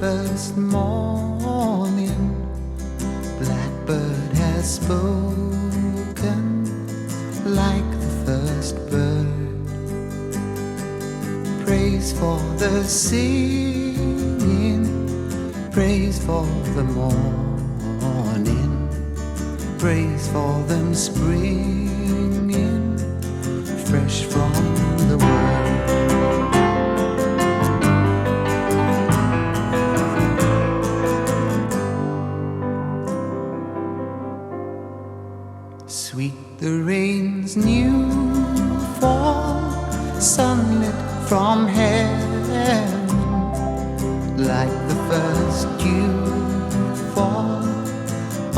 first morning, blackbird has spoken like the first bird. Praise for the singing, praise for the morning, praise for them springing fresh from the world. Sweet the rain's new fall, sunlit from heaven, like the first dew fall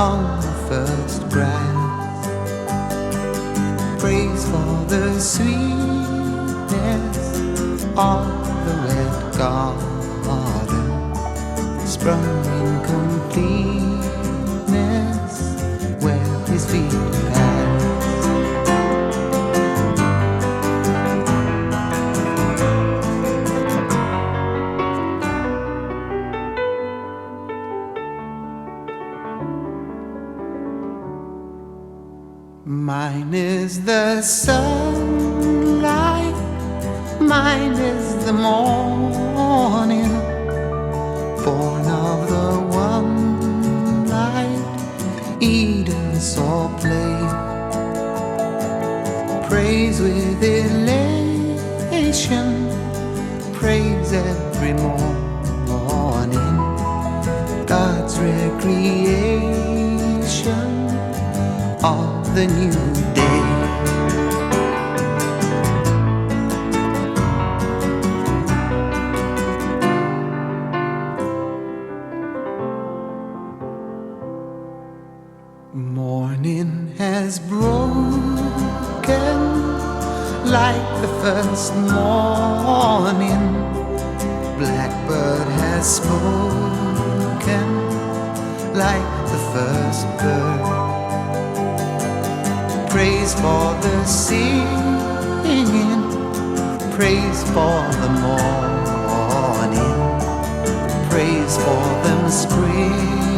on the first grass. Praise for the sweetness of the red garden, sprung in completeness where his feet pass. Mine is the sunlight, mine is the morning, born of the one light, Eden saw play. Praise with elation, praise every morning, God's recreation of the new day. Morning has broken like the first morning, blackbird has spoken like the first bird. Praise for the singing, praise for the morning, praise for them spring